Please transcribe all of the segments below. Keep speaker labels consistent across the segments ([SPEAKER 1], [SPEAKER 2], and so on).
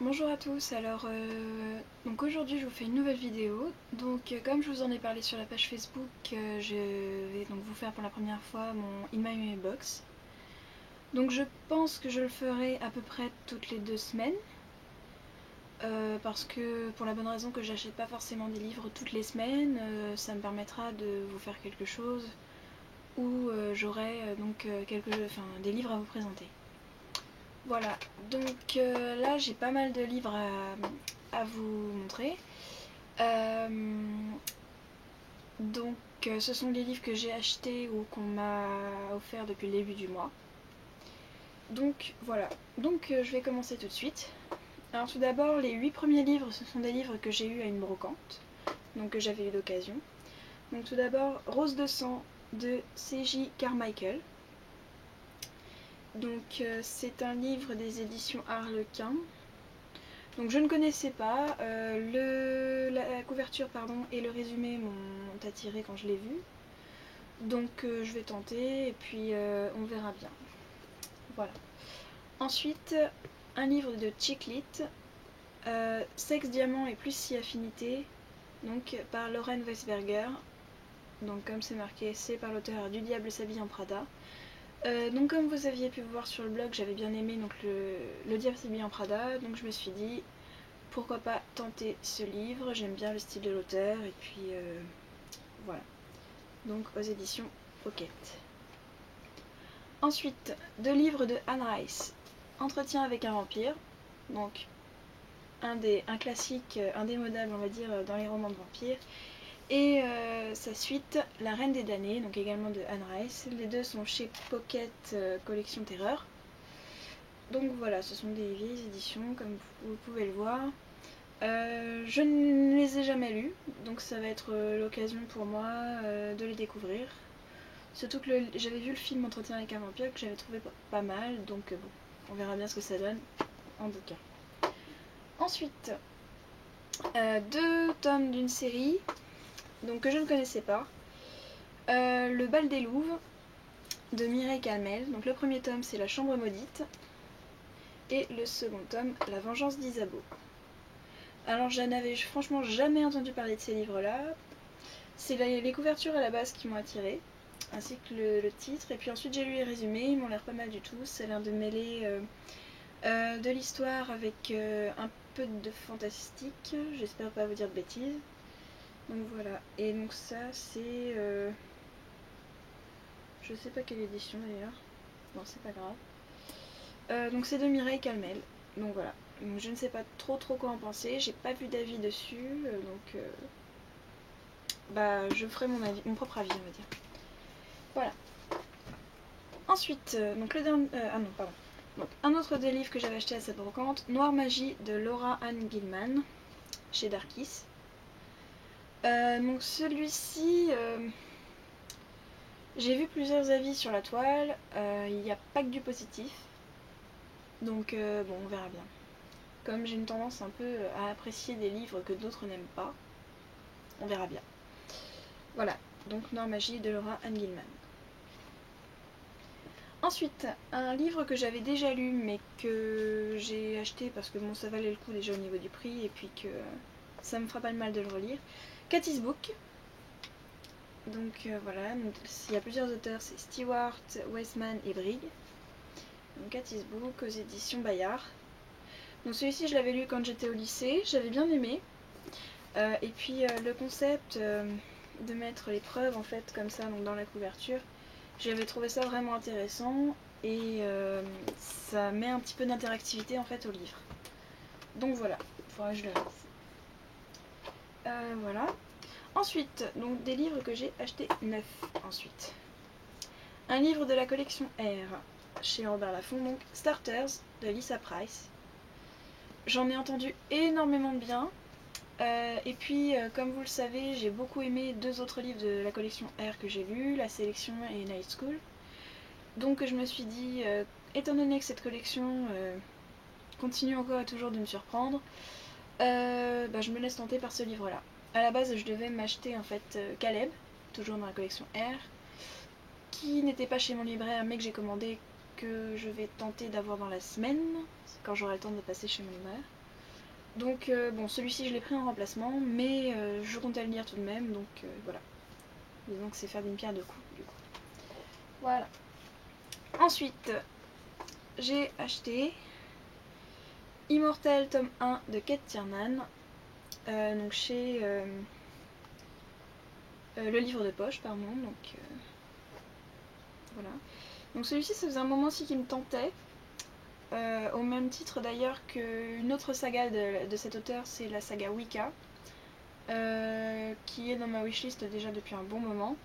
[SPEAKER 1] Bonjour à tous, donc aujourd'hui je vous fais une nouvelle vidéo. Comme je vous en ai parlé sur la page Facebook, je vais donc vous faire pour la première fois mon In My Mailbox. Donc je pense que je le ferai à peu près toutes les 2 semaines. Parce que pour la bonne raison que j'achète pas forcément des livres toutes les semaines, ça me permettra de vous faire quelque chose où j'aurai des livres à vous présenter. Voilà, là j'ai pas mal de livres à vous montrer. Ce sont des livres que j'ai achetés ou qu'on m'a offert depuis le début du mois. Je vais commencer tout de suite. Alors tout d'abord, les 8 premiers livres, ce sont des livres que j'ai eus à une brocante, donc que j'avais eu d'occasion. Donc tout d'abord, Rose de sang de C.J. Carmichael. C'est un livre des éditions Harlequin. Donc je ne connaissais pas, la couverture et le résumé m'ont attiré quand je l'ai vu. Je vais tenter et puis on verra bien. Voilà. Ensuite, un livre de Chick Lit, Sexe, diamant et plus si affinité, par Lauren Weisberger. Donc comme c'est marqué, c'est par l'auteur du Diable s'habille en Prada. Comme vous aviez pu voir sur le blog, j'avais bien aimé le Diable s'habille en Prada, donc je me suis dit pourquoi pas tenter ce livre, j'aime bien le style de l'auteur et puis voilà. Donc aux éditions Pocket. Ensuite, 2 livres de Anne Rice, Entretien avec un vampire, donc un classique indémodable on va dire dans les romans de vampires. Et sa suite, La Reine des damnés, donc également de Anne Rice. Les deux sont chez Pocket Collection Terreur. Donc voilà, ce sont des vieilles éditions comme vous pouvez le voir. Je ne les ai jamais lus, donc ça va être l'occasion pour moi de les découvrir. Surtout que j'avais vu le film Entretien avec un vampire que j'avais trouvé pas mal, donc bon, on verra bien ce que ça donne en bouquin. Ensuite, 2 tomes d'une série que je ne connaissais pas. Le bal des louves de Mireille Calmel. Donc le premier tome c'est La chambre maudite et le second tome La vengeance d'Isabeau. Alors je n'avais franchement jamais entendu parler de ces livres là. C'est les couvertures à la base qui m'ont attirée, ainsi que le titre, et puis ensuite j'ai lu les résumés, ils m'ont l'air pas mal du tout. Ça a l'air de mêler de l'histoire avec un peu de fantastique, j'espère pas vous dire de bêtises. Donc voilà, et donc ça c'est je sais pas quelle édition d'ailleurs, bon c'est pas grave. Donc c'est de Mireille Calmel, donc voilà. Donc, je ne sais pas trop quoi en penser, j'ai pas vu d'avis dessus, je ferai mon propre avis on va dire. Voilà. Ensuite, un autre des livres que j'avais acheté à cette brocante, Noire Magie de Laura Anne Gilman, chez Darkis. Donc celui-ci, j'ai vu plusieurs avis sur la toile, il n'y a pas que du positif, donc bon on verra bien. Comme j'ai une tendance un peu à apprécier des livres que d'autres n'aiment pas, on verra bien. Voilà, donc Noire Magie de Laura Anne Gilman. Ensuite, un livre que j'avais déjà lu mais que j'ai acheté parce que bon ça valait le coup déjà au niveau du prix et puis que ça me fera pas de mal de le relire. Cathy's Book. Voilà, il y a plusieurs auteurs, c'est Stewart, Weisman et Brigg. Donc Cathy's Book aux éditions Bayard. Donc celui-ci je l'avais lu quand j'étais au lycée, j'avais bien aimé. Et puis le concept de mettre les preuves en fait comme ça donc dans la couverture, j'avais trouvé ça vraiment intéressant et ça met un petit peu d'interactivité en fait au livre. Donc voilà, il faudra que je le lise. Voilà. Ensuite, donc des livres que j'ai achetés neufs ensuite. Un livre de la collection R chez Robert Laffont, donc Starters de Lisa Price. J'en ai entendu énormément de bien. Et puis, comme vous le savez, j'ai beaucoup aimé 2 autres livres de la collection R que j'ai lus, La Sélection et Night School. Donc je me suis dit, étant donné que cette collection continue encore et toujours de me surprendre, je me laisse tenter par ce livre-là. À la base, je devais m'acheter en fait Caleb, toujours dans la collection R, qui n'était pas chez mon libraire mais que j'ai commandé, que je vais tenter d'avoir dans la semaine, quand j'aurai le temps de passer chez mon libraire. Donc bon, celui-ci je l'ai pris en remplacement, mais je comptais le lire tout de même, donc voilà. Disons que c'est faire d'une pierre deux coups, du coup. Voilà. Ensuite, j'ai acheté Immortel tome 1 de Kate Tiernan, donc chez le livre de poche, pardon, donc voilà. Donc celui-ci, ça faisait un moment aussi qui me tentait, au même titre d'ailleurs qu'une autre saga de cet auteur, c'est la saga Wicca, qui est dans ma wishlist déjà depuis un bon moment.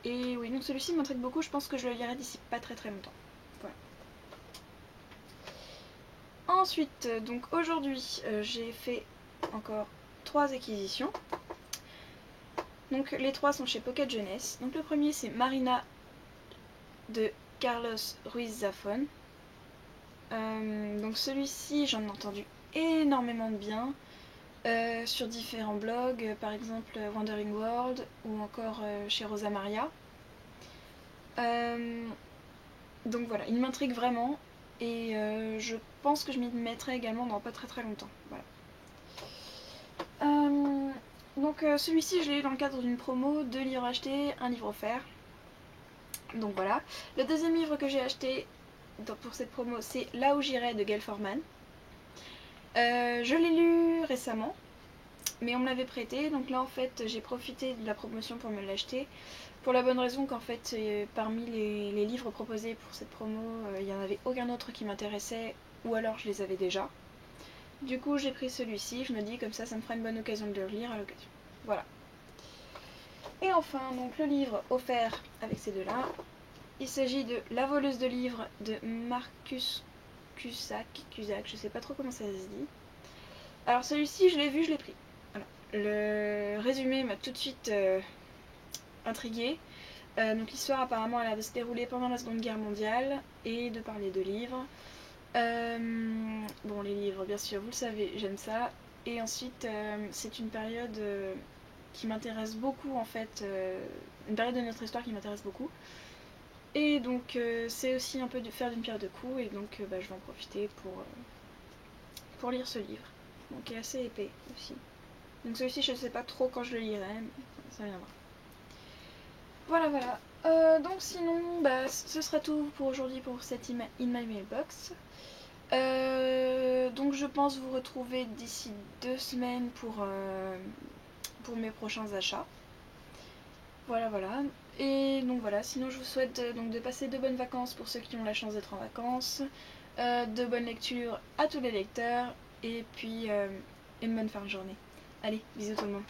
[SPEAKER 1] Et oui, donc celui-ci m'intrigue beaucoup, je pense que je le lirai d'ici pas très longtemps. Voilà. Ensuite, donc aujourd'hui, j'ai fait encore 3 acquisitions. Donc les 3 sont chez Pocket Jeunesse. Donc le premier c'est Marina de Carlos Ruiz Zafón. Donc celui-ci, j'en ai entendu énormément de bien sur différents blogs, par exemple Wandering World ou encore chez Rosa Maria. Donc voilà, il m'intrigue vraiment et je pense que je m'y mettrai également dans pas très longtemps. Voilà. Donc celui-ci, je l'ai eu dans le cadre d'une promo, 2 livres achetés, 1 livre offert. Donc voilà. Le deuxième livre que j'ai acheté pour cette promo, c'est Là où j'irai de Gail Forman. Je l'ai lu récemment, mais on me l'avait prêté, donc là en fait j'ai profité de la promotion pour me l'acheter, pour la bonne raison qu'en fait parmi les livres proposés pour cette promo, il n'y en avait aucun autre qui m'intéressait, ou alors je les avais déjà. Du coup j'ai pris celui-ci, je me dis comme ça me fera une bonne occasion de le lire à l'occasion. Voilà. Et enfin donc le livre offert avec ces deux-là, il s'agit de La voleuse de livres de Marcus Cusack, je sais pas trop comment ça se dit. Alors celui-ci je l'ai vu, je l'ai pris. Voilà. Le résumé m'a tout de suite intriguée. Donc l'histoire apparemment elle a se dérouler pendant la Seconde Guerre mondiale et de parler de livres. Bon les livres bien sûr vous le savez, j'aime ça. Et ensuite c'est une période qui m'intéresse beaucoup en fait, une période de notre histoire qui m'intéresse beaucoup. Et donc c'est aussi un peu de faire d'une pierre deux coups et donc je vais en profiter pour lire ce livre. Donc il est assez épais aussi. Donc celui-ci je ne sais pas trop quand je le lirai, mais ça viendra. Voilà. Donc sinon, ce sera tout pour aujourd'hui pour cette In My Mailbox. Donc je pense vous retrouver d'ici 2 semaines pour mes prochains achats. Voilà. Et donc voilà, sinon je vous souhaite donc de passer de bonnes vacances pour ceux qui ont la chance d'être en vacances, de bonnes lectures à tous les lecteurs, et puis une bonne fin de journée. Allez, bisous tout le monde.